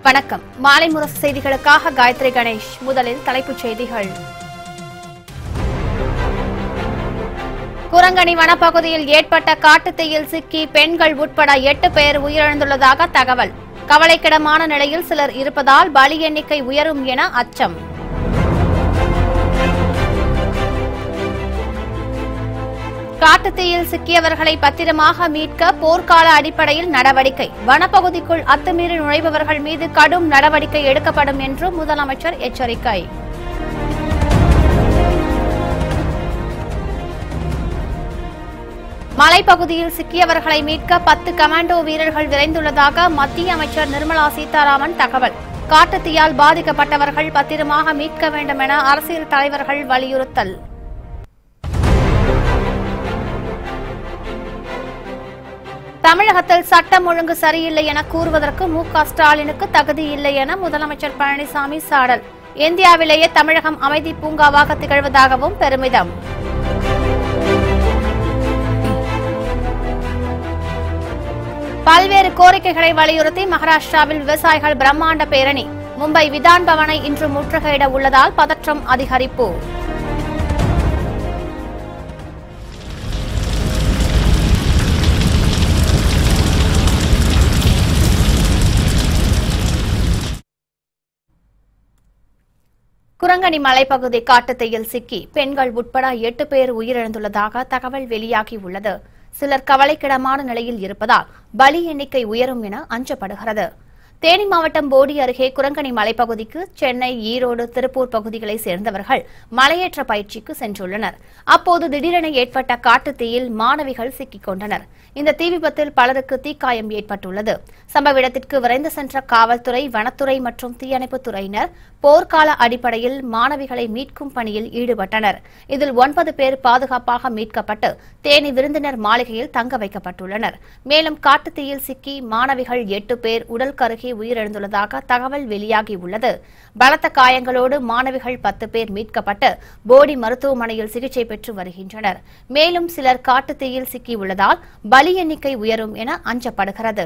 வணக்கம். மாலை முரசு செய்திகளுக்காக காயத்ரி கணேஷ். முதலில் தலைப்புச் செய்திகள். குரங்கணி வனப்பகுதியில் ஏற்பட்ட காட்டுத்தீயில் சிக்கி பெண்கள் உட்பட 8 பேர் உயிரிழந்துள்ளதாக தகவல். கவலைக்கிடமான நிலையில் சிலர் இருப்பதால் பலி எண்ணிக்கை உயரும் என அச்சம். காட்டுத்தீயில் சிக்கியவர்களை பத்திரமாக மீட்க போர்க்கால அடிப்படையில் நடவடிக்கை. வனப்பகுதிக்குள் அத்துமீறி நுழைபவர்கள் மீது கடும் நடவடிக்கை எடுக்கப்படும் என்று முதலமைச்சர் எச்சரிக்கை. மலைப்பகுதியில் சிக்கியவர்களை மீட்க 10 கமாண்டோ வீரர்கள் விரைந்துள்ளதாக மத்திய அமைச்சர் நிர்மலா சீதாராமன் தகவல். காட்டுத்தீயால் பாதிக்கப்பட்டவர்கள் பத்திரமாக மீட்க வேண்டும் என அரசியல் தலைவர்கள் வலியுறுத்தல். தமிழகத்தில் சட்டம் ஒழுங்கு சரியில்லை என கூறுவதற்கு மு.க. ஸ்டாலினுக்கு தகுதி இல்லை என முதலமைச்சர் பழனிசாமி சாடல். இந்தியாவிலேயே தமிழகம் அமைதி பூங்காவாக திகழ்வதாகவும் பெருமிதம். பல்வேறு கோரிக்கைகளை வலியுறுத்தி மகாராஷ்டிராவில் விவசாயிகள் பிரம்மாண்ட பேரணி. மும்பை விதான் பவனை இன்று முற்றுகையிட உள்ளதால் பதற்றம் அதிகரிப்பு. குரங்கணி மலைப்பகுதி காட்டுத்தீயில் சிக்கி பெண்கள் உட்பட 8 பேர் உயிரிழந்துள்ளதாக தகவல் வெளியாகியுள்ளது. சிலர் கவலைக்கிடமான நிலையில் இருப்பதால் பலி எண்ணிக்கை உயரும் என அஞ்சப்படுகிறது. தேனி மாவட்டம் போடி அருகே குரங்கணி மலைப்பகுதிக்கு சென்னை, ஈரோடு, திருப்பூர் பகுதிகளைச் சேர்ந்தவர்கள் மலையேற்ற பயிற்சிக்கு சென்றுள்ளனர். அப்போது திடீரென ஏற்பட்ட காட்டுத்தீயில் மாணவிகள் சிக்கிக் கொண்டனர். இந்த தீ விபத்தில் பலருக்கு தீக்காயம் ஏற்பட்டுள்ளது. சம்பவ இடத்திற்கு விரைந்து சென்ற காவல்துறை, வனத்துறை மற்றும் தீயணைப்புத் துறையினர் போர்க்கால அடிப்படையில் மாணவிகளை மீட்கும் பணியில் ஈடுபட்டனர். இதில் 9 பேர் பாதுகாப்பாக மீட்கப்பட்டு தேனி விருந்தினர் மாளிகையில் தங்க வைக்கப்பட்டுள்ளனர். மேலும் காட்டுத்தீயில் சிக்கி மாணவிகள் 8 பேர் உடல் கருகி உயிரிழந்துள்ளதாக தகவல் வெளியாகியுள்ளது. பலத்த காயங்களோடு மாணவிகள் 10 பேர் மீட்கப்பட்டு போடி மருத்துவமனையில் சிகிச்சை பெற்று வருகின்றனர். மேலும் சிலர் காட்டுத்தீயில் சிக்கியுள்ளதால் பலி எண்ணிக்கை உயரும் என அஞ்சப்படுகிறது.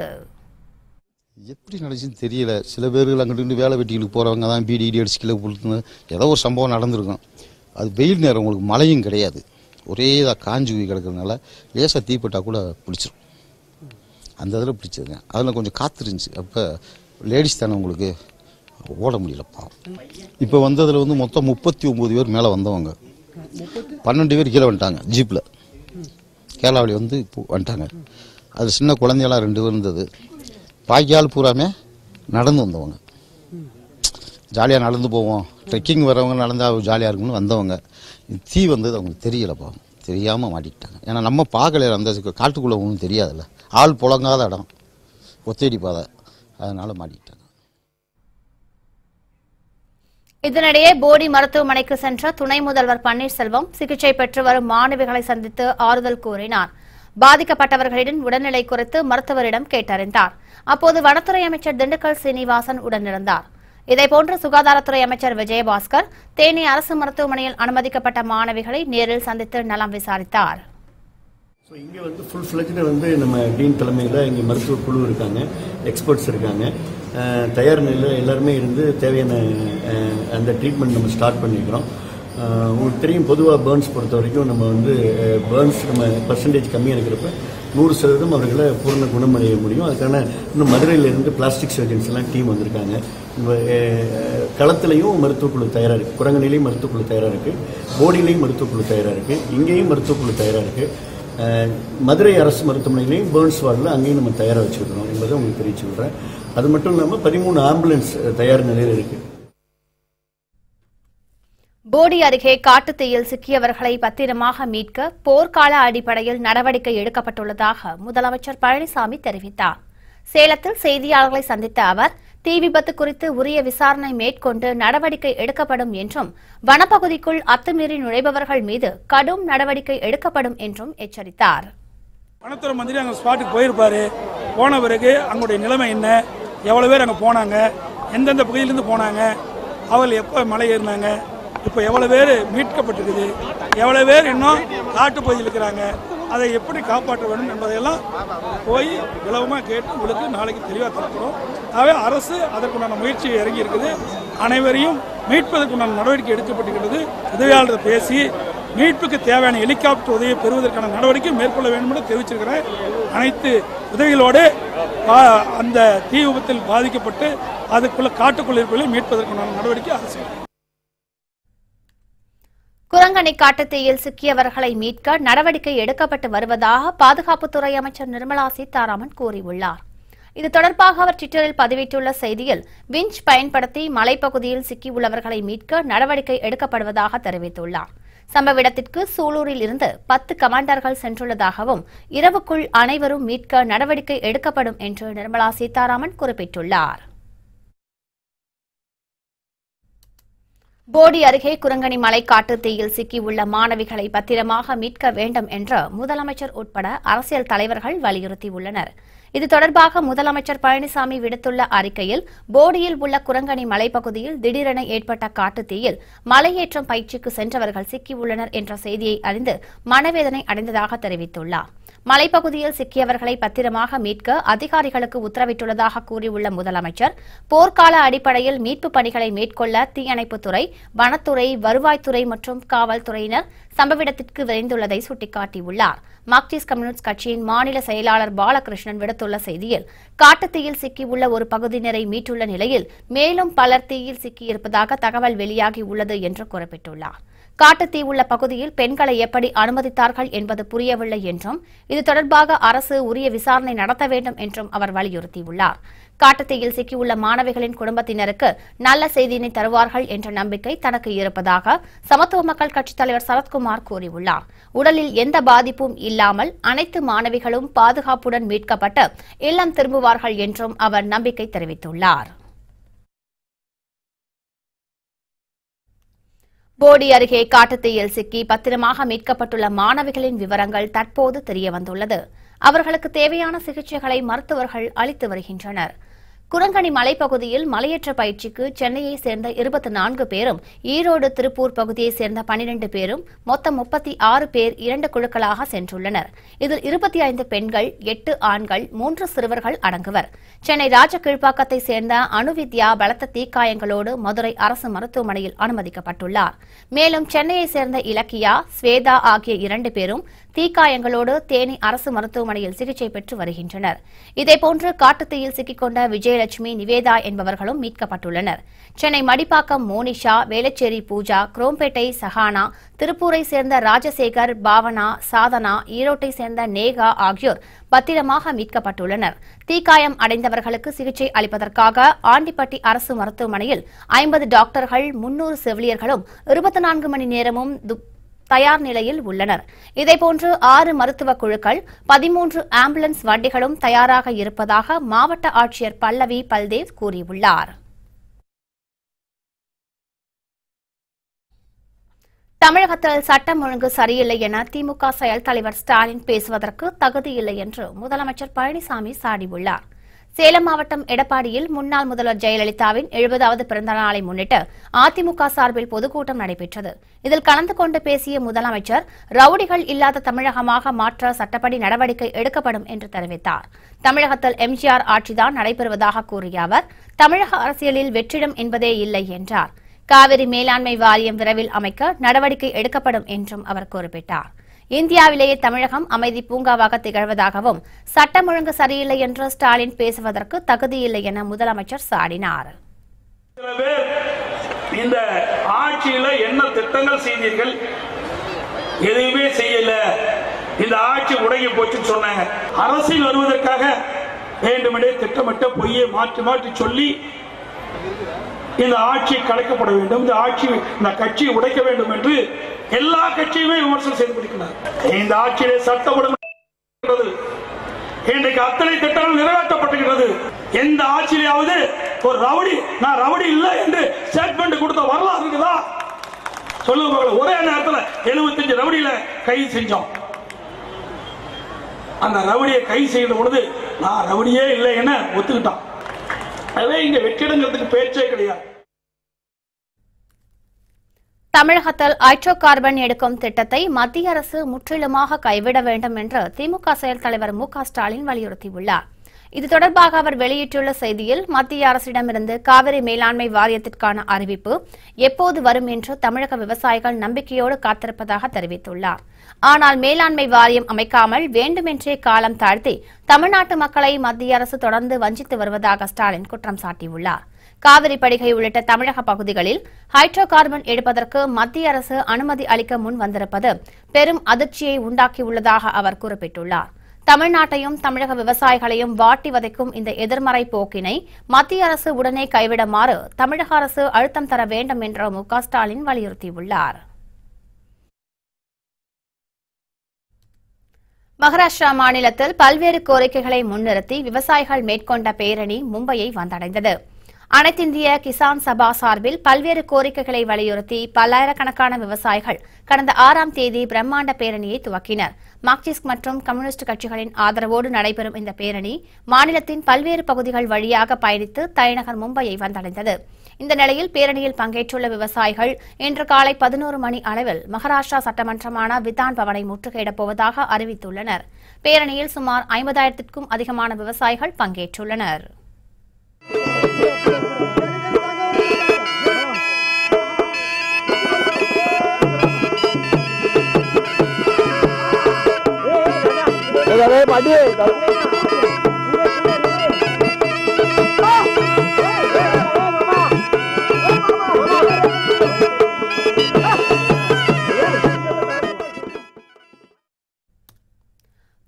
எப்படி நடந்துச்சுன்னு தெரியல. சில பேர்கள் அங்கிட்டு வேலை வெட்டிகளுக்கு போகிறவங்க தான் பீடி அடிச்சு கீழே கொடுத்துன்னு ஏதோ ஒரு சம்பவம் நடந்திருக்கும். அது வெயில் நேரம், உங்களுக்கு மழையும் கிடையாது, ஒரே இதாக காஞ்சி ஊதி கிடக்கிறதுனால லேசாக தீப்பட்டால் கூட பிடிச்சிரும். அந்த இதில் பிடிச்சதுங்க. அதில் கொஞ்சம் காற்று இருந்துச்சு. அப்போ லேடிஸ் தானே, உங்களுக்கு ஓட முடியலப்பா. இப்போ வந்ததில் வந்து மொத்தம் 39 பேர் மேலே வந்தவங்க, 12 பேர் கீழே வந்துட்டாங்க. ஜீப்பில் கேரளாவில் வந்து வந்துட்டாங்க. அது சின்ன குழந்தையெல்லாம் 2 பேர் இருந்தது. பாக்கியால் பூராமே நடந்து வந்தவங்க. ஜாலியாக நடந்து போவோம், ட்ரெக்கிங் வரவங்க நடந்தால் ஜாலியாக இருக்கும்னு வந்தவங்க. தீ வந்தது அவங்களுக்கு தெரியலப்பா, தெரியாமல் மாட்டிக்கிட்டாங்க. ஏன்னா நம்ம பார்க்கல, அந்த காட்டுக்குள்ளே ஒன்றும் தெரியாதுல்ல, ஆள் புழங்காத இடம், ஒத்தேடி பாதை, அதனால மாட்டிக்கிட்டாங்க. இதனிடையே போடி மருத்துவமனைக்கு சென்ற துணை முதல்வர் பன்னீர்செல்வம் சிகிச்சை பெற்று வரும் மாணவிகளை சந்தித்து ஆறுதல் கூறினார். பாதிக்கப்பட்டவர்களின் உடல்நிலை குறித்து மருத்துவரிடம் கேட்டறிந்தார். அப்போது வனத்துறை அமைச்சர் திண்டுக்கல் சீனிவாசன் உடனிருந்தார். இதேபோன்று சுகாதாரத்துறை அமைச்சர் விஜயபாஸ்கர் தேனி அரசு மருத்துவமனையில் அனுமதிக்கப்பட்ட மாணவிகளை நேரில் சந்தித்து நலம் விசாரித்தார். இங்கே வந்து ஃபுல் ஃபிளெஜ்டு வந்து நம்ம டீன் தலைமையில் இங்கே மருத்துவ குழு இருக்காங்க, எக்ஸ்பர்ட்ஸ் இருக்காங்க, தயார் நிலையில் எல்லாருமே இருந்து தேவையான அந்த ட்ரீட்மெண்ட் நம்ம ஸ்டார்ட் பண்ணிக்கிறோம். உங்களுக்கு தெரியும், பொதுவாக பேர்ன்ஸ் பொறுத்த வரைக்கும் நம்ம வந்து பேர்ன்ஸ் நம்ம பர்சன்டேஜ் கம்மியாக இருக்கிறப்ப 100% அவர்களை பூர்ண குணமடைய முடியும். அதுக்கான இன்னும் மதுரையிலேருந்து பிளாஸ்டிக் சர்ஜன்ஸ் எல்லாம் டீம் வந்திருக்காங்க. களத்துலையும் மருத்துவக்குழு தயாராக இருக்குது, குரங்கணிலையும் மருத்துவக்குழு தயாராக இருக்குது, போடியிலையும் மருத்துவக்குழு தயாராக இருக்குது, இங்கேயும் மருத்துவக்குழு தயாராக இருக்குது. மதுரை அரசு மருத்துவமனையிலையும் பேர்ன்ஸ் வார்டில் அங்கேயும் நம்ம தயாராக வச்சுருக்கிறோம் என்பதை உங்களுக்கு தெரிவிச்சு விடுறேன். அது மட்டும் இல்லாமல் 13 ஆம்புலன்ஸ் தயார் நிலையில் இருக்குது. போடி அருகே காட்டுத்தீயில் சிக்கியவர்களை பத்திரமாக மீட்க போர்க்கால அடிப்படையில் நடவடிக்கை எடுக்கப்பட்டுள்ளதாக முதலமைச்சர் பழனிசாமி தெரிவித்தார். சேலத்தில் செய்தியாளர்களை சந்தித்த அவர் தீ விபத்து குறித்து உரிய விசாரணை மேற்கொண்டு நடவடிக்கை எடுக்கப்படும் என்றும் வனப்பகுதிக்குள் அத்துமீறி நுழைபவர்கள் மீது கடும் நடவடிக்கை எடுக்கப்படும் என்றும் எச்சரித்தார். வனத்துறை மந்திரி அங்கே ஸ்பாட்டுக்கு போயிருப்பாரு. போன பிறகு அங்களுடைய நிலைமை என்ன, எவ்வளவு பேர் அங்கே போனாங்க, எந்தெந்த பகுதியிலிருந்து போனாங்க, அவர்கள் எப்போ மலை ஏறினாங்க, இப்போ எவ்வளவு பேர் மீட்கப்பட்டிருக்குது, எவ்வளவு பேர் இன்னும் காட்டு பகுதியில் இருக்கிறாங்க, அதை எப்படி காப்பாற்ற வேண்டும் என்பதையெல்லாம் போய் விளவமாக கேட்டு உங்களுக்கு நாளைக்கு தெளிவாக தரப்படும். ஆகவே அரசு அதற்குண்டான முயற்சியை இறங்கி இருக்குது. அனைவரையும் மீட்பதற்குண்டான நடவடிக்கை எடுக்கப்பட்டிருக்கிறது. உதவியாளர் பேசி மீட்புக்கு தேவையான ஹெலிகாப்டர் உதவியை பெறுவதற்கான நடவடிக்கை மேற்கொள்ள வேண்டும் என்று தெரிவிச்சிருக்கிறேன். அனைத்து உதவிகளோடு அந்த தீ விபத்தில் பாதிக்கப்பட்டு அதுக்குள்ள காட்டுக்குள் இருப்பவர்களை மீட்பதற்கான நடவடிக்கை அரசு. குரங்கணி காட்டுத்தீயில் சிக்கியவர்களை மீட்க நடவடிக்கை எடுக்கப்பட்டு வருவதாக பாதுகாப்புத்துறை அமைச்சர் நிர்மலா சீதாராமன் கூறியுள்ளார். இது தொடர்பாக அவர் ட்விட்டரில் பதிவிட்டுள்ள செய்தியில் விஞ்ச் பயன்படுத்தி மலைப்பகுதியில் சிக்கியுள்ளவர்களை மீட்க நடவடிக்கை எடுக்கப்படுவதாக தெரிவித்துள்ளார். சம்பவ இடத்திற்கு சூலூரில் இருந்து 10 கமாண்டர்கள் சென்றுள்ளதாகவும் இரவுக்குள் அனைவரும் மீட்க நடவடிக்கை எடுக்கப்படும் என்று நிர்மலா சீதாராமன் குறிப்பிட்டுள்ளார். போடி அருகே குரங்கணி மலை காட்டுத்தீயில் சிக்கியுள்ள மாணவிகளை பத்திரமாக மீட்க வேண்டும் என்று முதலமைச்சர் உட்பட அரசியல் தலைவர்கள் வலியுறுத்தியுள்ளனர். இது தொடர்பாக முதலமைச்சர் பழனிசாமி விடுத்துள்ள அறிக்கையில் போடியில் உள்ள குரங்கணி மலைப்பகுதியில் திடீரென ஏற்பட்ட காட்டுத்தீயில் மலையேற்றம் பயிற்சிக்கு சென்றவர்கள் சிக்கியுள்ளனர் என்ற செய்தியை அறிந்து மனவேதனை அடைந்ததாக தெரிவித்துள்ளார். மலைப்பகுதியில் சிக்கியவர்களை பத்திரமாக மீட்க அதிகாரிகளுக்கு உத்தரவிட்டுள்ளதாக கூறியுள்ள முதலமைச்சர் போர்க்கால அடிப்படையில் மீட்புப் பணிகளை மேற்கொள்ள தீயணைப்புத்துறை, வனத்துறை, வருவாய்த்துறை மற்றும் காவல்துறையினர் சம்பவ இடத்திற்கு விரைந்துள்ளதை சுட்டிக்காட்டியுள்ளார். மார்க்சிஸ்ட் கம்யூனிஸ்ட் கட்சியின் மாநில செயலாளர் பாலகிருஷ்ணன் விடுத்துள்ள செய்தியில் காட்டுத்தீயில் சிக்கியுள்ள ஒரு பகுதியினரை மீட்டுள்ள நிலையில் மேலும் பலர் தீயில் சிக்கியிருப்பதாக தகவல் வெளியாகியுள்ளது என்று குறிப்பிட்டுள்ளார். காட்டுத்தீ உள்ள பகுதியில் பெண்களை எப்படி அனுமதித்தார்கள் என்பது புரியவில்லை என்றும் இது தொடர்பாக அரசு உரிய விசாரணை நடத்த வேண்டும் என்றும் அவர் வலியுறுத்தியுள்ளார். காட்டுத்தீயில் சிக்கியுள்ள மாணவிகளின் குடும்பத்தினருக்கு நல்ல செய்தியினை தருவார்கள் என்ற நம்பிக்கை தனக்கு இருப்பதாக சமத்துவ மக்கள் கட்சித் தலைவர் சரத்குமார் கூறியுள்ளார். உடலில் எந்த பாதிப்பும் இல்லாமல் அனைத்து மாணவிகளும் பாதுகாப்புடன் மீட்கப்பட்டு இல்லம் திரும்புவார்கள் என்றும் அவர் நம்பிக்கை தெரிவித்துள்ளார். போடி அருகே காட்டுத்தீயில் சிக்கி பத்திரமாக மீட்கப்பட்டுள்ள மாணவிகளின் விவரங்கள் தற்போது தெரியவந்துள்ளது. அவர்களுக்கு தேவையான சிகிச்சைகளை மருத்துவர்கள் அளித்து வருகின்றனர். குரங்கணி மலைப்பகுதியில் மலையேற்ற பயிற்சிக்கு சென்னையை சேர்ந்த 24 பேரும் ஈரோடு திருப்பூர் பகுதியைச் சேர்ந்த 12 பேரும் மொத்தம் 36 பேர் 2 குழுக்களாக சென்றுள்ளனர். இதில் 25 பெண்கள், 8 ஆண்கள், 3 சிறுவர்கள் அடங்குவர். சென்னை ராஜகீழ்ப்பாக்கத்தை சேர்ந்த அணுவித்யா பலத்த தீக்காயங்களோடு மதுரை அரசு மருத்துவமனையில் அனுமதிக்கப்பட்டுள்ளார். மேலும் சென்னையை சேர்ந்த இலக்கியா, ஸ்வேதா ஆகிய 2 பேரும் தீக்காயங்களோடு தேனி அரசு மருத்துவமனையில் சிகிச்சை பெற்று வருகின்றனர். இதேபோன்று காட்டுத்தீயில் சிக்கிக்கொண்ட விஜயலட்சுமி, நிவேதா என்பவர்களும் மீட்கப்பட்டுள்ளனர். சென்னை மடிப்பாக்கம் மோனிஷா, வேளச்சேரி பூஜா, குரோம்பேட்டை சஹானா, திருப்பூரை சேர்ந்த ராஜசேகர், பாவனா, சாதனா, ஈரோட்டை சேர்ந்த நேகா ஆகியோர் பத்திரமாக மீட்கப்பட்டுள்ளனர். தீக்காயம் அடைந்தவர்களுக்கு சிகிச்சை அளிப்பதற்காக ஆண்டிப்பட்டி அரசு மருத்துவமனையில் 50 டாக்டர்கள், 300 செவிலியர்களும் 24 மணி நேரமும் தயார் நிலையில் உள்ளனர். இதேபோன்று 6 மருத்துவ குழுக்கள், 13 ஆம்புலன்ஸ் வண்டிகளும் தயாராக இருப்பதாக மாவட்ட ஆட்சியர் பல்லவி பல்தேவ் கூறியுள்ளார். தமிழகத்தில் சட்டம் ஒழுங்கு சரியில்லை என திமுக செயல் தலைவர் ஸ்டாலின் பேசுவதற்கு தகுதியில்லை என்று முதலமைச்சர் பழனிசாமி சாடியுள்ளார். சேலம் மாவட்டம் எடப்பாடியில் முன்னாள் முதல்வர் ஜெயலலிதாவின் 70வது பிறந்த நாளை முன்னிட்டு அதிமுக சார்பில் பொதுக்கூட்டம் நடைபெற்றது. இதில் கலந்து கொண்டு பேசிய முதலமைச்சர் ரவுடிகள் இல்லாத தமிழகமாக மாற்ற சட்டப்படி நடவடிக்கை எடுக்கப்படும் என்று தெரிவித்தார். தமிழகத்தில் எம்ஜிஆர் ஆட்சிதான் நடைபெறுவதாக கூறிய அவர் தமிழக அரசியலில் வெற்றிடம் என்பதே இல்லை என்றார். காவிரி மேலாண்மை வாரியம் விரைவில் அமைக்க நடவடிக்கை எடுக்கப்படும் என்றும் அவர் குறிப்பிட்டார். இந்தியாவிலேயே தமிழகம் அமைதி பூங்காவாக திகழ்வதாகவும் சட்டம் ஒழுங்கு சரியில்லை என்று ஸ்டாலின் பேசுவதற்கு தகுதியில்லை என முதலமைச்சர் சாடினார். இந்த ஆட்சியில என்ன திட்டங்கள் செய்தீர்கள்? எதுவுமே செய்யல. இந்த ஆட்சி முடங்கி போச்சுன்னு சொன்னாங்க. அரசியல் வருவதற்காக வேண்டுமென்றே திட்டமிட்ட பொய்யை மாற்றி மாற்றி சொல்லி இந்த ஆட்சி கலைக்கப்பட வேண்டும், இந்த ஆட்சி இந்த கட்சியை உடைக்க வேண்டும் என்று எல்லா கட்சியுமே விமர்சனம் செய்து பிடிக்கிறார். இந்த ஆட்சியிலே சட்டம் ஒழுங்கு இன்றைக்கு அத்தனை திட்டங்கள் நிறைவேற்றப்பட்டிருக்கிறது. எந்த ஆட்சியிலாவது ஒரு ரவுடி நான் ரவுடி இல்லை என்று ஸ்டேட்மெண்ட் கொடுத்த வரலாறு இருக்குதா? சொல்லுங்க. ஒரே நேரத்தில் 75 ரவுடியில கைது செஞ்சோம். அந்த ரவுடியை கைது செய்த பொழுது நான் ரவுடியே இல்லை என ஒத்துக்கிட்டான். அதே இங்க வெற்றிடங்கிறதுக்கு பேச்சே கிடையாது. தமிழகத்தில் ஹைட்ரோ கார்பன் எடுக்கும் திட்டத்தை மத்திய அரசு முற்றிலுமாக கைவிட வேண்டும் என்று திமுக செயல் தலைவர் மு.க.ஸ்டாலின் வலியுறுத்தியுள்ளார். இது தொடர்பாக அவர் வெளியிட்டுள்ள செய்தியில், மத்திய அரசிடமிருந்து காவிரி மேலாண்மை வாரியத்திற்கான அறிவிப்பு எப்போது வரும் என்று தமிழக விவசாயிகள் நம்பிக்கையோடு காத்திருப்பதாக தெரிவித்துள்ளார். ஆனால் மேலாண்மை வாரியம் அமைக்காமல் வேண்டுமென்றே காலம் தாழ்த்தி தமிழ்நாட்டு மக்களை மத்திய அரசு தொடர்ந்து வஞ்சித்து வருவதாக ஸ்டாலின் குற்றம் சாட்டியுள்ளார். காவிரி படுகை உள்ளிட்ட தமிழக பகுதிகளில் ஹைட்ரோ கார்பன் எடுப்பதற்கு மத்திய அரசு அனுமதி அளிக்க முன் வந்திருப்பது பெரும் அதிர்ச்சியை உண்டாக்கியுள்ளதாக அவர் குறிப்பிட்டுள்ளார். தமிழ்நாட்டையும் தமிழக விவசாயிகளையும் வாட்டி வதைக்கும் இந்த எதிர்மறை போக்கினை மத்திய அரசு உடனே கைவிடுமாறு தமிழக அரசு அழுத்தம் தர வேண்டும் என்று மு.க.ஸ்டாலின் வலியுறுத்தியுள்ளார். மகாராஷ்டிரா மாநிலத்தில் பல்வேறு கோரிக்கைகளை முன்னிறுத்தி விவசாயிகள் மேற்கொண்ட பேரணி மும்பையை வந்தடைந்தது. அனைத்திந்திய கிசான் சபா சார்பில் பல்வேறு கோரிக்கைகளை வலியுறுத்தி பல்லாயிரக்கணக்கான விவசாயிகள் கடந்த 6ஆம் தேதி பிரம்மாண்ட பேரணியை துவக்கினர். மார்க்சிஸ்ட் மற்றும் கம்யூனிஸ்ட் கட்சிகளின் ஆதரவோடு நடைபெறும் இந்த பேரணி மாநிலத்தின் பல்வேறு பகுதிகள் வழியாக பயணித்து தலைநகர் மும்பையை வந்தடைந்தது. இந்த நிலையில் பேரணியில் பங்கேற்றுள்ள விவசாயிகள் இன்று காலை 11 மணி அளவில் மகாராஷ்டிரா சட்டமன்றமான விதான் பவனை முற்றுகையிடப் போவதாக அறிவித்துள்ளனர். பேரணியில் சுமார் 50,000க்கும் அதிகமான விவசாயிகள் பங்கேற்றுள்ளனர்.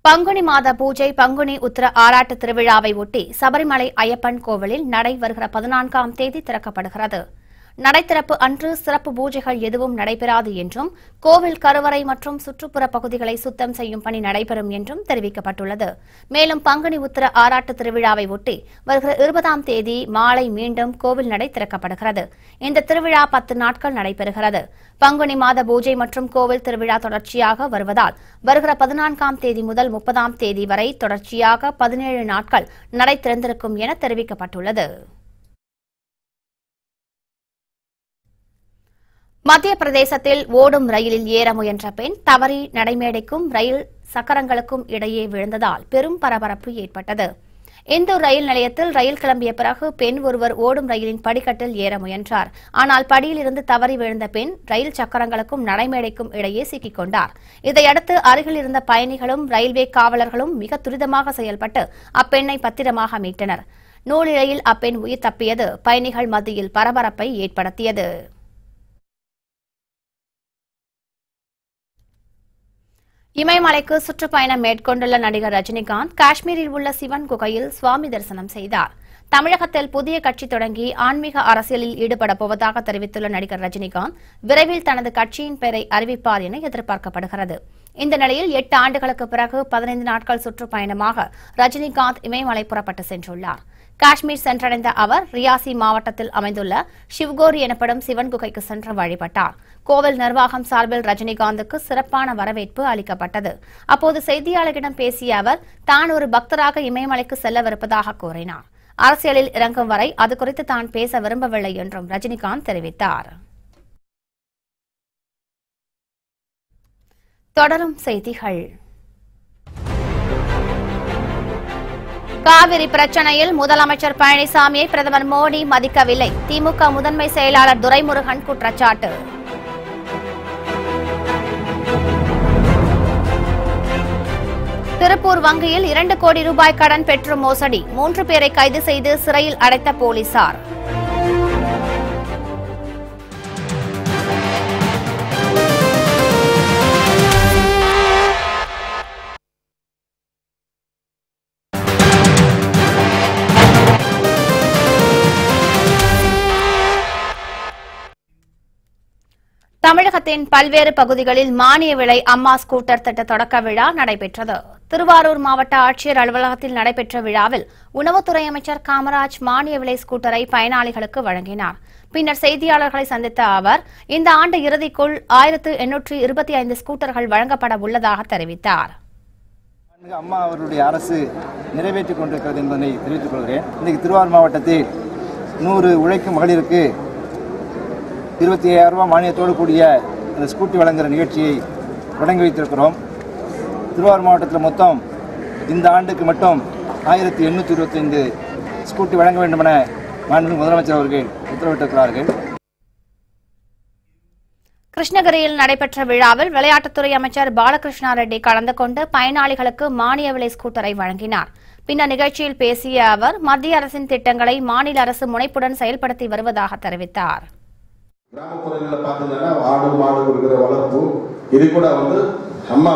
பங்குனி மாத பூஜை பங்குனி உத்திர ஆராட்டு திருவிழாவை ஒட்டி சபரிமலை ஐயப்பன் கோவிலில் நடை வருகிற 14ஆம் தேதி திறக்கப்படுகிறது. நடை திறப்பு அன்று சிறப்பு பூஜைகள் எதுவும் நடைபெறாது என்றும் கோவில் கருவறை மற்றும் சுற்றுப்புற பகுதிகளை சுத்தம் செய்யும் பணி நடைபெறும் என்றும் தெரிவிக்கப்பட்டுள்ளது. மேலும் பங்குனி உத்திர ஆராட்டு திருவிழாவை ஒட்டி வருகிற 20ஆம் தேதி மாலை மீண்டும் கோவில் நடை திறக்கப்படுகிறது. இந்த திருவிழா 10 நாட்கள் நடைபெறுகிறது. பங்குனி மாத பூஜை மற்றும் கோவில் திருவிழா தொடர்ச்சியாக வருவதால் வருகிற 14ஆம் தேதி முதல் 30ஆம் தேதி வரை தொடர்ச்சியாக 17 நாட்கள் நடை திறந்திருக்கும் என தெரிவிக்கப்பட்டுள்ளது. மத்திய பிரதேசத்தில் ஓடும் ரயிலில் ஏற முயன்ற பெண் தவறி நடைமேடைக்கும் ரயில் சக்கரங்களுக்கும் இடையே விழுந்ததால் பெரும் பரபரப்பு ஏற்பட்டது. இந்தூர் ரயில் நிலையத்தில் ரயில் கிளம்பிய பிறகு பெண் ஒருவர் ஓடும் ரயிலின் படிக்கட்டில் ஏற முயன்றார். ஆனால் படியிலிருந்து தவறி விழுந்த பெண் ரயில் சக்கரங்களுக்கும் நடைமேடைக்கும் இடையே சிக்கிக் கொண்டார். இதையடுத்து அருகில் இருந்த பயணிகளும் ரயில்வே காவலர்களும் மிக துரிதமாக செயல்பட்டு அப்பெண்ணை பத்திரமாக மீட்டனர். நூலிழையில் அப்பெண் உயிர் தப்பியது பயணிகள் மத்தியில் பரபரப்பை ஏற்படுத்தியது. இமயமலைக்கு சுற்றுப்பயணம் மேற்கொண்டுள்ள நடிகர் ரஜினிகாந்த் காஷ்மீரில் உள்ள சிவன் குகையில் சுவாமி தரிசனம் செய்தார். தமிழகத்தில் புதிய கட்சி தொடங்கி ஆன்மீக அரசியலில் ஈடுபடப் போவதாக தெரிவித்துள்ள நடிகர் ரஜினிகாந்த் விரைவில் தனது கட்சியின் பெயரை அறிவிப்பார் என எதிர்பார்க்கப்படுகிறது. இந்த நிலையில் 8 ஆண்டுகளுக்கு பிறகு 15 நாட்கள் சுற்றுப்பயணமாக ரஜினிகாந்த் இமயமலை புறப்பட்டு சென்றுள்ளார். காஷ்மீர் சென்றடைந்த அவர் ரியாசி மாவட்டத்தில் அமைந்துள்ள சிவ்கோரி எனப்படும் சிவன் குகைக்கு சென்று வழிபட்டார். கோவில் நிர்வாகம் சார்பில் ரஜினிகாந்துக்கு சிறப்பான வரவேற்பு அளிக்கப்பட்டது. அப்போது செய்தியாளர்களிடம் பேசிய அவர் தான் ஒரு பக்தராக இமயமலைக்கு செல்லவிருப்பதாக கூறினார். அரசியலில் இறங்கும் வரை அது குறித்து தான் பேச விரும்பவில்லை என்றும் ரஜினிகாந்த் தெரிவித்தார். தொடரும் செய்திகள். காவிரி பிரச்சனையில் முதலமைச்சர் பழனிசாமியை பிரதமர் மோடி மதிக்கவில்லை. திமுக முதன்மை செயலாளர் துரைமுருகன் குற்றச்சாட்டு. திருப்பூர் வங்கியில் 2 கோடி ரூபாய் கடன் பெற்று மோசடி, 3 பேரை கைது செய்து சிறையில் அடைத்த போலீசார். தமிழகத்தின் பல்வேறு பகுதிகளில் மானிய விலை அம்மா ஸ்கூட்டர் திட்ட தொடக்க விழா நடைபெற்றது. திருவாரூர் மாவட்ட ஆட்சியர் அலுவலகத்தில் நடைபெற்ற விழாவில் உணவுத்துறை அமைச்சர் காமராஜ் மானிய விலை ஸ்கூட்டரை பயனாளிகளுக்கு வழங்கினார். பின்னர் செய்தியாளர்களை சந்தித்த அவர் இந்த ஆண்டு இறுதிக்குள் 1825 ஸ்கூட்டர்கள் வழங்கப்பட உள்ளதாக தெரிவித்தார். அம்மா அவருடைய அரசு நிறைவேற்றிக் கொண்டிருக்கிறது என்பதை தெரிவித்துக் கொள்கிறேன். இன்றைக்கு திருவாரூர் மாவட்டத்தில் 100 உழைக்கும் மகளிருக்கு 25,000 ரூபாய் மானியத்தோடு கூடிய அந்த ஸ்கூட்டி வழங்குகிற நிகழ்ச்சியை தொடங்கி வைத்திருக்கிறோம். திருவாரூர் மாவட்டத்தில் மொத்தம் இந்த ஆண்டுக்கு மட்டும் 1825 ஸ்கூட்டி வழங்க வேண்டும் என மாண்புமிகு முதலமைச்சர் அவர்கள் உத்தரவிட்டிருக்கிறார்கள். கிருஷ்ணகிரியில் நடைபெற்ற விழாவில் விளையாட்டுத்துறை அமைச்சர் பாலகிருஷ்ணா ரெட்டி கலந்து கொண்டு பயனாளிகளுக்கு மானிய விலை ஸ்கூட்டரை வழங்கினார். பின்னர் நிகழ்ச்சியில் பேசிய அவர் மத்திய அரசின் திட்டங்களை மாநில அரசு முனைப்புடன் செயல்படுத்தி வருவதாக தெரிவித்தார். கிராமப்புறங்களில் பார்த்தீங்கன்னா ஆடு மாடு கொடுக்கிற வளர்ப்பு இது கூட அம்மா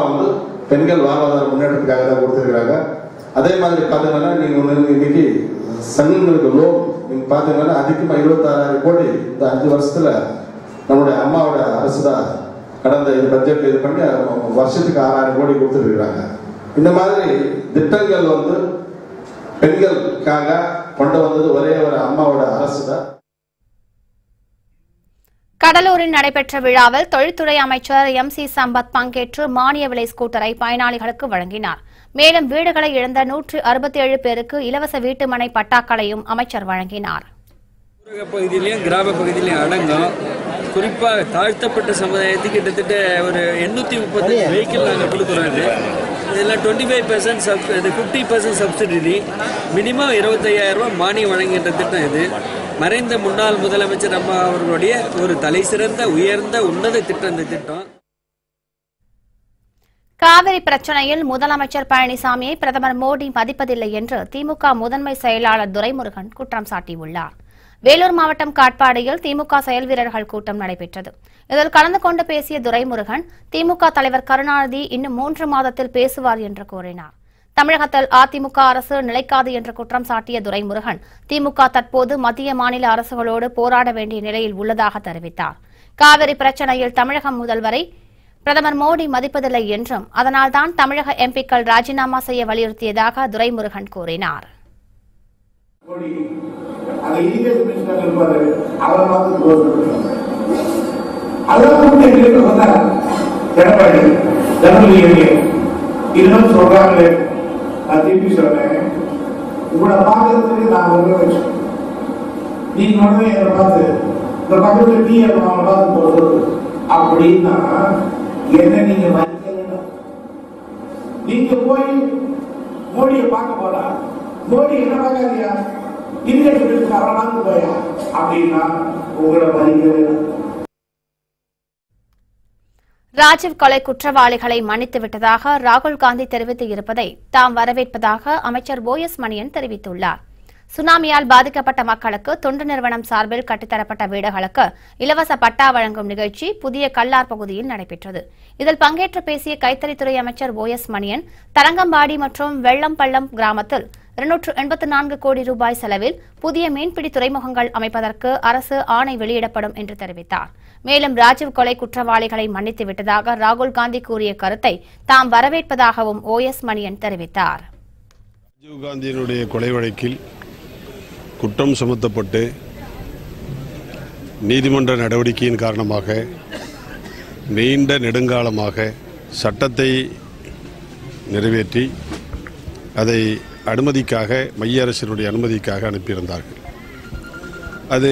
பெண்கள் வாழ்வாதார முன்னேற்றத்துக்காக தான் கொடுத்துருக்காங்க. அதே மாதிரி பார்த்தீங்கன்னா நீங்கள் இன்னைக்கு சங்கங்களுக்கு லோன் நீங்கள் பார்த்தீங்கன்னா அதிகமாக 26,000 கோடி இந்த 5 வருஷத்துல நம்மளுடைய அம்மாவோட அரசு தான் கடந்த பட்ஜெட் இது பண்ணி வருஷத்துக்கு 6,000 கோடி கொடுத்துருக்காங்க. இந்த மாதிரி திட்டங்கள் பெண்களுக்காக கொண்டு வந்தது ஒரே ஒரு அம்மாவோட அரசு தான். கடலூரில் நடைபெற்ற விழாவில் தொழில்துறை அமைச்சர் MC சம்பத் பங்கேற்று மானிய விலை ஸ்கூட்டரை பயனாளிகளுக்கு வழங்கினார். மேலும் வீடுகளை இழந்த 167 பேருக்கு இலவச வீட்டுமனை பட்டாக்களையும் அமைச்சர் வழங்கினார். ஊரக பகுதியிலையும் கிராம பகுதியிலையும் அடங்கும். குறிப்பாக தாழ்த்தப்பட்ட சமுதாயத்துக்கு கிட்டத்தட்ட ஒரு 830 வெஹிக்கிள் நாங்கள் கொடுக்குறோம். இதில் 25% 50% சப்சிடி, மினிமம் 25,000 ரூபாய் மானியம் வழங்குகின்ற திட்டம் இது. மறைந்த முன்னாள் முதலமைச்சர் அம்மா அவர்களுடைய ஒரு தலைசிறந்த உயர்ந்த உன்னத திட்டம் இந்த திட்டம். காவிரி பிரச்சனையில் முதலமைச்சர் பழனிசாமியை பிரதமர் மோடி மதிப்பதில்லை என்று திமுக முதன்மை செயலாளர் துரைமுருகன் குற்றம் சாட்டியுள்ளார். வேலூர் மாவட்டம் காட்பாடியில் திமுக செயல் வீரர்கள் கூட்டம் நடைபெற்றது. இதில் கலந்து கொண்டு பேசிய துரைமுருகன் திமுக தலைவர் கருணாநிதி இன்னும் 3 மாதத்தில் பேசுவார் என்று கூறினார். தமிழகத்தில் அதிமுக அரசு நிலைக்காது என்று குற்றம் சாட்டிய துரைமுருகன் திமுக தற்போது மத்திய மாநில அரசுகளோடு போராட வேண்டிய நிலையில் உள்ளதாக தெரிவித்தார். காவிரி பிரச்சனையில் தமிழக முதல்வரை பிரதமர் மோடி மதிப்பதில்லை என்றும் அதனால்தான் தமிழக எம்பிக்கள் ராஜினாமா செய்ய வலியுறுத்தியதாக துரைமுருகன் கூறினார். நான் திருப்பி சொல்றேன், உங்களை பார்க்கறதுக்கு நான் வருவேன். நீங்க உடனே என்னை பார்த்து இந்த பக்கத்துல நீ அவங்களை பார்த்து போறது அப்படின்னா என்ன நீங்க மதிக்க வேண்டும். நீங்க போய் மோடியை பார்க்க போறா, மோடி என்ன பார்க்காதியா இருக்கு அவரை பார்க்க போயா அப்படின்னா உங்களை மதிக்க வேண்டும். ராஜீவ் கொலை குற்றவாளிகளை மன்னித்து விட்டதாக ராகுல் காந்தி தெரிவித்து இருப்பதை தாம் வரவேற்பதாக அமைச்சர் OS மணியன் தெரிவித்துள்ளார். சுனாமியால் பாதிக்கப்பட்ட மக்களுக்கு தொண்டு நிறுவனம் சார்பில் கட்டித்தரப்பட்ட வீடுகளுக்கு இலவச பட்டா வழங்கும் நிகழ்ச்சி புதிய கல்லார் பகுதியில் நடைபெற்றது. இதில் பங்கேற்று பேசிய கைத்தறித்துறை அமைச்சர் OS மணியன் தரங்கம்பாடி மற்றும் வெள்ளம்பள்ளம் கிராமத்தில் 284 கோடி ரூபாய் செலவில் புதிய மீன்பிடி துறைமுகங்கள் அமைப்பதற்கு அரசு ஆணை வெளியிடப்படும் என்று தெரிவித்தார். மேலும் ராஜீவ் கொலை குற்றவாளிகளை மன்னித்து விட்டதாக ராகுல் காந்தி கூறிய கருத்தை தாம் வரவேற்பதாகவும் OS மணியன் தெரிவித்தார். ராஜீவ் காந்தியினுடைய கொலை வழக்கில் குற்றம் சுமத்தப்பட்டு நீதிமன்ற நடவடிக்கையின் காரணமாக நீண்ட நெடுங்காலமாக சட்டத்தை நிறைவேற்றி அதை அனுமதிக்காக மைய அரசினுடைய அனுமதிக்காக அனுப்பியிருந்தார்கள். அது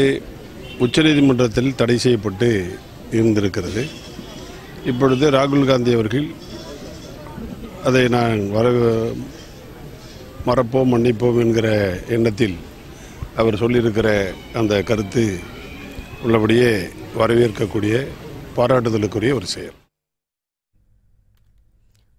உச்சநீதிமன்றத்தில் தடை செய்யப்பட்டு இருந்திருக்கிறது. இப்பொழுது ராகுல் காந்தி அவர்கள் அதை நான் மறப்போம் மன்னிப்போம் என்கிற எண்ணத்தில் அவர் சொல்லியிருக்கிற அந்த கருத்து உள்ளபடியே வரவேற்கக்கூடிய பாராட்டுதலுக்குரிய ஒரு செயல்.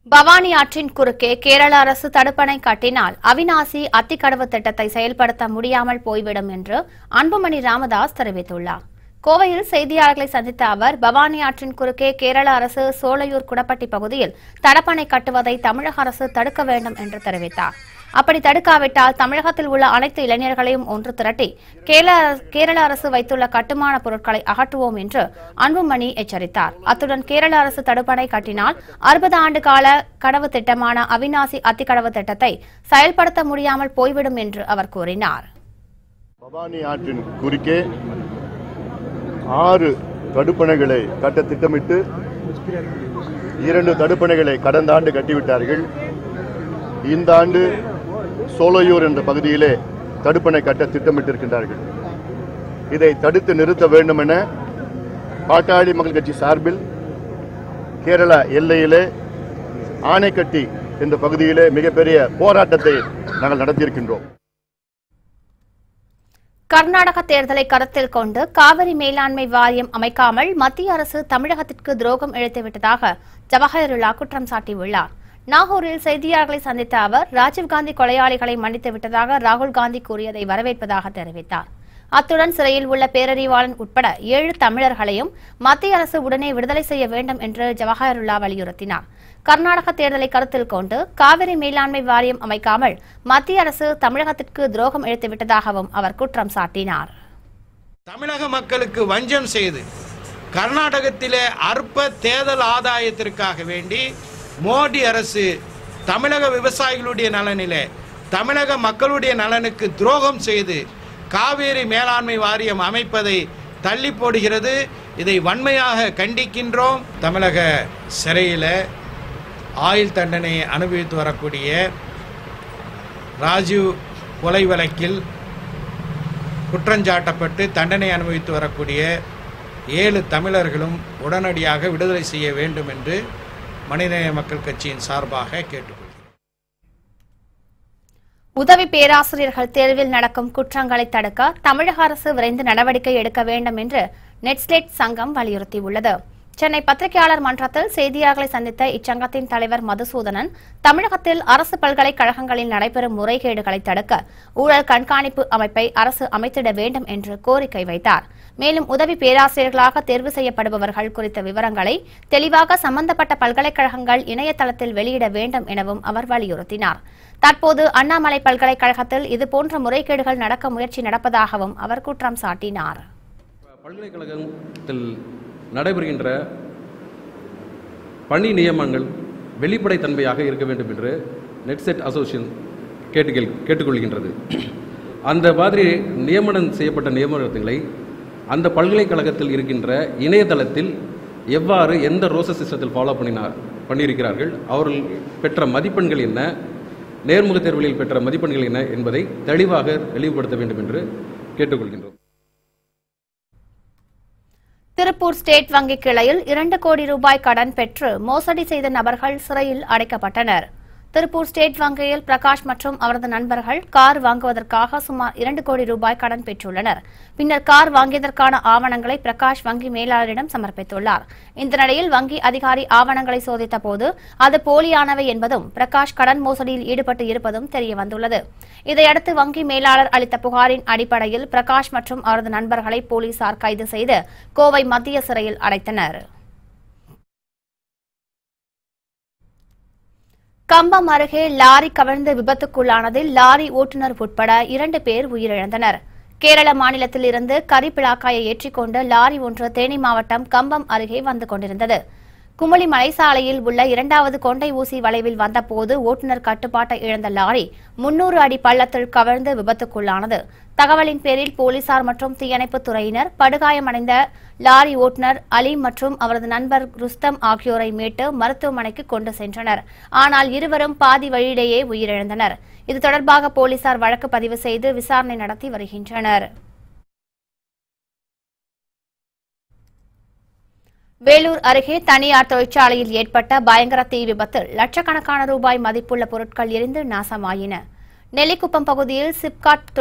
பவானி ஆற்றின் குறுக்கே கேரள அரசு தடுப்பணை கட்டினால் அவிநாசி அத்திக்கடவு திட்டத்தை செயல்படுத்த முடியாமல் போய்விடும் என்று அன்புமணி ராமதாஸ் தெரிவித்துள்ளார். கோவையில் செய்தியாளர்களை சந்தித்த அவர் பவானி ஆற்றின் குறுக்கே கேரள அரசு சோலையூர் குடப்பட்டி பகுதியில் தடுப்பணை கட்டுவதை தமிழக அரசு தடுக்க வேண்டும் என்று தெரிவித்தார். அப்படி தடுக்காவிட்டால் தமிழகத்தில் உள்ள அனைத்து இளைஞர்களையும் ஒன்று திரட்டி கேரள அரசு வைத்துள்ள கட்டுமான பொருட்களை அகற்றுவோம் என்று அன்புமணி எச்சரித்தார். அத்துடன் கேரள அரசு தடுப்பணை கட்டினால் 60 ஆண்டு கால கடவு திட்டமான அவிநாசி அத்திக்கடவு திட்டத்தை செயல்படுத்த முடியாமல் போய்விடும் என்று அவர் கூறினார். பவானி ஆற்றின் குறுக்கே 6 தடுப்பணைகளை கட்ட திட்டமிட்டு 2 தடுப்பணைகளை கடந்த ஆண்டு கட்டிவிட்டார்கள். இந்த ஆண்டு சோலையூர் என்ற பகுதியிலே தடுப்பணை கட்ட திட்டமிட்டிருக்கின்றார்கள். இதை தடுத்து நிறுத்த வேண்டும் என பாட்டாளி மக்கள் கட்சி சார்பில் கேரளா எல்லையிலே ஆனைக்கட்டி என்ற பகுதியிலே மிகப்பெரிய போராட்டத்தை நாங்கள் நடத்தியிருக்கின்றோம். கர்நாடக தேர்தலை கருத்தில் கொண்டு காவிரி மேலாண்மை வாரியம் அமைக்காமல் மத்திய அரசு தமிழகத்திற்கு துரோகம் இழைத்துவிட்டதாக ஜவஹர்லால் குற்றம் சாட்டியுள்ளார். நாகூரில் செய்தியாளர்களை சந்தித்த அவர் ராஜீவ்காந்தி கொலையாளிகளை மன்னித்து விட்டதாக ராகுல் காந்தி கூறியதை வரவேற்பதாக தெரிவித்தார். அத்துடன் சிறையில் உள்ள பேரறிவாளன் உட்பட 7 தமிழர்களையும் மத்திய அரசு உடனே விடுதலை செய்ய வேண்டும் என்று ஜவஹர்லால் வலியுறுத்தினார். கர்நாடக தேர்தலை கருத்தில் கொண்டு காவிரி மேலாண்மை வாரியம் அமைக்காமல் மத்திய அரசு தமிழகத்திற்கு துரோகம் இழைத்துவிட்டதாகவும் அவர் குற்றம் சாட்டினார். தமிழக மக்களுக்கு வஞ்சம் செய்து கர்நாடகத்திலே அற்ப தேர்தல் ஆதாயத்திற்காக வேண்டி மோடி அரசு தமிழக விவசாயிகளுடைய நலனிலே தமிழக மக்களுடைய நலனுக்கு துரோகம் செய்து காவிரி மேலாண்மை வாரியம் அமைப்பதை தள்ளி போடுகிறது. இதை வன்மையாக கண்டிக்கின்றோம். தமிழக சிறையில் ஆயுள் தண்டனை அனுபவித்து வரக்கூடிய ராஜீவ் கொலை வழக்கில் குற்றஞ்சாட்டப்பட்டு தண்டனை அனுபவித்து வரக்கூடிய 7 தமிழர்களும் உடனடியாக விடுதலை செய்ய வேண்டும் என்று மனிதநேய மக்கள் கட்சியின் சார்பாக கேட்டுக்கொள்கிறேன். உதவி பேராசிரியர்கள் தேர்வில் நடக்கும் குற்றங்களை தடுக்க தமிழக அரசு விரைந்து நடவடிக்கை எடுக்க வேண்டும் என்று நெட்ஸ்லேட் சங்கம் வலியுறுத்தியுள்ளது. சென்னை பத்திரிகையாளர் மன்றத்தில் செய்தியாளர்களை சந்தித்த இச்சங்கத்தின் தலைவர் மதுசூதனன் தமிழகத்தில் அரசு பல்கலைக்கழகங்களில் நடைபெறும் முறைகேடுகளை தடுக்க ஊழல் கண்காணிப்பு அமைப்பை அரசு அமைத்திட வேண்டும் என்று கோரிக்கை வைத்தார். மேலும் உதவி பேராசிரியர்களாக தேர்வு செய்யப்படுபவர்கள் குறித்த விவரங்களை தெளிவாக சம்பந்தப்பட்ட பல்கலைக்கழகங்கள் இணையதளத்தில் வெளியிட வேண்டும் எனவும் அவர் வலியுறுத்தினார். தற்போது அண்ணாமலை பல்கலைக்கழகத்தில் இதுபோன்ற முறைகேடுகள் நடக்க முயற்சி நடப்பதாகவும் அவர் குற்றம் சாட்டினார். பல்கலைக்கழகத்தில் நடைபெறுகின்ற பணி நியமனங்கள் வெளிப்படைத்தன்மையாக இருக்க வேண்டும் என்று நெட்செட் அசோசியேஷன் கேட்டுக்கொள்கின்றது. அந்த மாதிரி நியமனம் செய்யப்பட்ட நியமனங்களை அந்த பல்கலைக்கழகத்தில் இருக்கின்ற இணையதளத்தில் எவ்வாறு எந்த ரோசஸ் சிஸ்டத்தில் ஃபாலோ பண்ணியிருக்கிறார்கள், அவர்கள் பெற்ற மதிப்பெண்கள் என்ன, நேர்முக தேர்வுகளில் பெற்ற மதிப்பெண்கள் என்ன என்பதை தெளிவாக வெளிப்படுத்த வேண்டும் என்று கேட்டுக்கொள்கின்றோம். திருப்பூர் ஸ்டேட் வங்கி கிளையில் 2 கோடி ரூபாய் கடன் பெற்று மோசடி செய்த நபர்கள் சிறையில் அடைக்கப்பட்டனர். திருப்பூர் ஸ்டேட் வங்கியில் பிரகாஷ் மற்றும் அவரது நண்பர்கள் கார் வாங்குவதற்காக சுமார் 2 கோடி ரூபாய் கடன் பெற்றுள்ளனர். பின்னர் கார் வாங்கியதற்கான ஆவணங்களை பிரகாஷ் வங்கி மேலாளரிடம் சமர்ப்பித்துள்ளார். இந்த நிலையில் வங்கி அதிகாரி ஆவணங்களை சோதித்த போது அது போலியானவை என்பதும் பிரகாஷ் கடன் மோசடியில் ஈடுபட்டு இருப்பதும் தெரியவந்துள்ளது. இதையடுத்து வங்கி மேலாளர் அளித்த புகாரின் அடிப்படையில் பிரகாஷ் மற்றும் அவரது நண்பர்களை போலீசார் கைது செய்து கோவை மத்திய சிறையில் அடைத்தனர். கம்பம் அருகே லாரி கவிழ்ந்து விபத்துக்குள்ளானதில் லாரி ஓட்டுநர் உட்பட 2 பேர் உயிரிழந்தனர். கேரள மாநிலத்தில் இருந்து கரிப்பிளாக்காயை ஏற்றிக்கொண்டு லாரி ஒன்று தேனி மாவட்டம் கம்பம் அருகே வந்து கொண்டிருந்தது. குமுளி மலைசாலையில் உள்ள 2வது கொண்டை ஊசி வளைவில் வந்தபோது ஓட்டுநர் கட்டுப்பாட்டை இழந்த லாரி 300 அடி பள்ளத்தில் கவிழ்ந்து விபத்துக்குள்ளானது. தகவலின் பேரில் போலீசார் மற்றும் தீயணைப்புத் துறையினர் படுகாயமடைந்த லாரி ஓட்டுநர் அலி மற்றும் அவரது நண்பர் ருஸ்தம் ஆகியோரை மீட்டு மருத்துவமனைக்கு கொண்டு சென்றனர். ஆனால் இருவரும் பாதி வழியிலேயே உயிரிழந்தனர். இது தொடர்பாக போலீசார் வழக்கு பதிவு செய்து விசாரணை நடத்தி வருகின்றனர். வேலூர் அருகே தனியார் தொழிற்சாலையில் ஏற்பட்ட பயங்கர தீ விபத்தில் லட்சக்கணக்கான ரூபாய் மதிப்புள்ள பொருட்கள் எரிந்து நாசமாயின. நெல்லிக்குப்பம் பகுதியில் சிப்காட்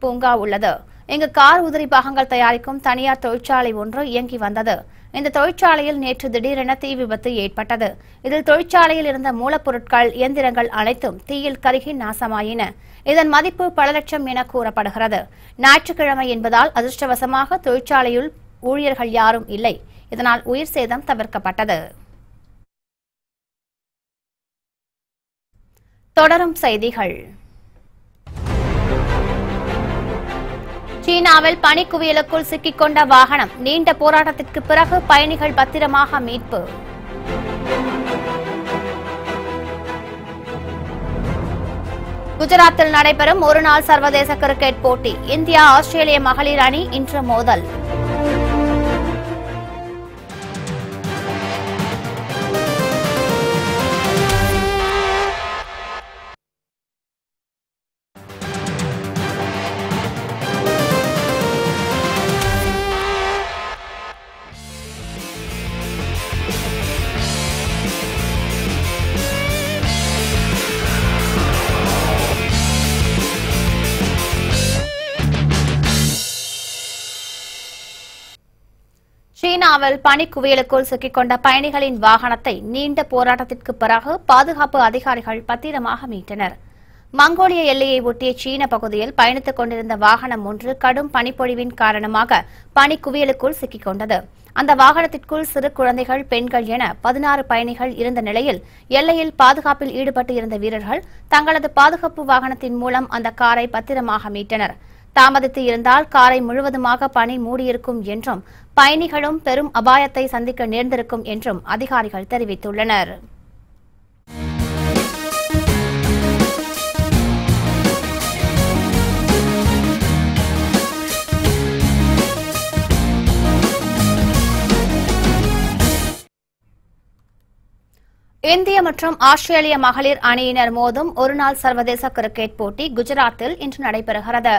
பூங்கா உள்ளது. இங்கு கார் உதிரி பாகங்கள் தயாரிக்கும் தனியார் தொழிற்சாலை ஒன்று இயங்கி வந்தது. இந்த தொழிற்சாலையில் நேற்று திடீரென தீ விபத்து ஏற்பட்டது. இதில் தொழிற்சாலையில் இருந்த மூலப்பொருட்கள், இயந்திரங்கள் அனைத்தும் தீயில் கருகி நாசமாயின. இதன் மதிப்பு பல லட்சம் என கூறப்படுகிறது. ஞாயிற்றுக்கிழமை என்பதால் அதிர்ஷ்டவசமாக தொழிற்சாலையில் ஊழியர்கள் யாரும் இல்லை. இதனால் உயிர் சேதம் தவிர்க்கப்பட்டது. தொடரும் செய்திகள். சீனாவில் பனிக்குவியலுக்குள் சிக்கிக்கொண்ட வாகனம், நீண்ட போராட்டத்திற்கு பிறகு பயணிகள் பத்திரமாக மீட்பு. குஜராத்தில் நடைபெறும் ஒருநாள் சர்வதேச கிரிக்கெட் போட்டி. இந்தியா ஆஸ்திரேலிய மகளிர் அணி இன்று மோதல். சீனாவில் பனிக்குவியலுக்குள் சிக்கிக்கொண்ட பயணிகளின் வாகனத்தை நீண்ட போராட்டத்திற்கு பிறகு பாதுகாப்பு அதிகாரிகள் பத்திரமாக மீட்டனர். மங்கோலிய எல்லையை ஒட்டிய சீன பகுதியில் பயணித்துக் கொண்டிருந்த வாகனம் ஒன்று கடும் பனிப்பொழிவின் காரணமாக பனிக்குவியலுக்குள் சிக்கிக்கொண்டது. அந்த வாகனத்திற்குள் சிறு குழந்தைகள், பெண்கள் என 16 பயணிகள் இருந்த நிலையில் எல்லையில் பாதுகாப்பில் ஈடுபட்டு இருந்த வீரர்கள் தங்களது பாதுகாப்பு வாகனத்தின் மூலம் அந்த காரை பத்திரமாக மீட்டனர். தாமதித்து இருந்தால் காரை முழுவதுமாக பனி மூடியிருக்கும் என்றும் பயணிகளும் பெரும் அபாயத்தை சந்திக்க நேர்ந்திருக்கும் என்றும் அதிகாரிகள் தெரிவித்துள்ளனர். இந்திய மற்றும் ஆஸ்திரேலிய மகளிர் அணியினர் மோதும் ஒருநாள் சர்வதேச கிரிக்கெட் போட்டி குஜராத்தில் இன்று நடைபெறுகிறது.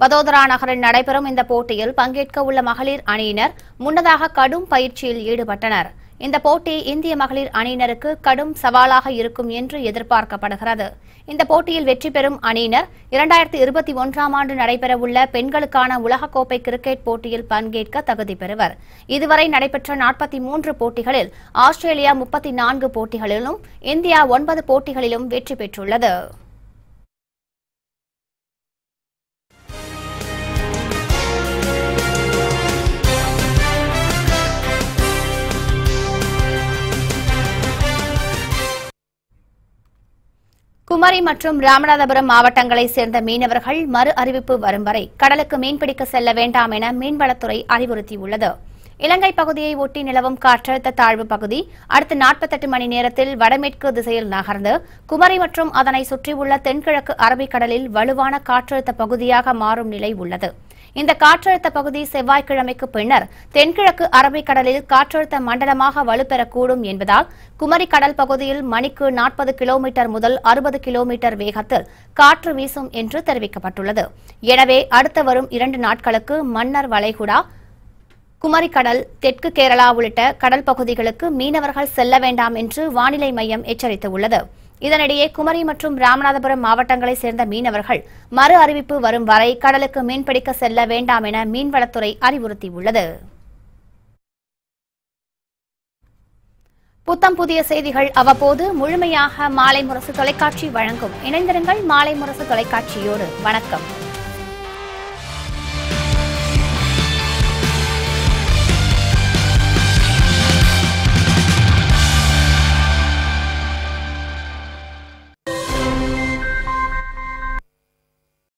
வதோதரா நகரில் நடைபெறும் இந்த போட்டியில் பங்கேற்க உள்ள மகளிர் அணியினர் முன்னதாக கடும் பயிற்சியில் ஈடுபட்டனர். இந்த போட்டி இந்திய மகளிர் அணியினருக்கு கடும் சவாலாக இருக்கும் என்று எதிர்பார்க்கப்படுகிறது. இந்த போட்டியில் வெற்றி பெறும் அணியினர் 2021ஆம் ஆண்டு நடைபெறவுள்ள பெண்களுக்கான உலகக்கோப்பை கிரிக்கெட் போட்டியில் பங்கேற்க தகுதி பெறுவர். இதுவரை நடைபெற்ற 43 போட்டிகளில் ஆஸ்திரேலியா 34 போட்டிகளிலும் இந்தியா 9 போட்டிகளிலும் வெற்றி பெற்றுள்ளது. குமரி மற்றும் ராமநாதபுரம் மாவட்டங்களைச் சேர்ந்த மீனவர்கள் மறு அறிவிப்பு வரும் வரை கடலுக்கு மீன்பிடிக்க செல்ல வேண்டாம் என மீன்வளத்துறை அறிவுறுத்தியுள்ளது. இலங்கை பகுதியை ஒட்டி நிலவும் காற்றழுத்த தாழ்வு பகுதி அடுத்த 48 மணி நேரத்தில் வடமேற்கு திசையில் நகர்ந்து குமரி மற்றும் அதனை சுற்றியுள்ள தென்கிழக்கு அரபிக்கடலில் வலுவான காற்றழுத்த பகுதியாக மாறும் நிலை உள்ளது. இந்த காற்றழுத்த பகுதி செவ்வாய்க்கிழமைக்கு பின்னர் தென்கிழக்கு அரபிக்கடலில் காற்றழுத்த மண்டலமாக வலுப்பெறக்கூடும் என்பதால் குமரி கடல் பகுதியில் மணிக்கு 40 கிலோமீட்டர் முதல் 60 கிலோமீட்டர் வேகத்தில் காற்று வீசும் என்று தெரிவிக்கப்பட்டுள்ளது. எனவே அடுத்த வரும் 2 நாட்களுக்கு மன்னார் வளைகுடா, குமரிக்கடல், தெற்கு கேரளா உள்ளிட்ட கடல் பகுதிகளுக்கு மீனவர்கள் செல்ல வேண்டாம் என்று வானிலை மையம் எச்சரித்துள்ளது. இதனிடையே குமரி மற்றும் ராமநாதபுரம் மாவட்டங்களைச் சேர்ந்த மீனவர்கள் மறு அறிவிப்பு வரும் வரை கடலுக்கு மீன்பிடிக்க செல்ல வேண்டாம் என மீன்வளத்துறை அறிவுறுத்தியுள்ளது. புத்தம் புதிய செய்திகள் அவ்வப்போது முழுமையாக மாலை முரசு தொலைக்காட்சி வழங்கும். இணைந்திருங்கள் மாலை முரசு தொலைக்காட்சியோடு. வணக்கம்.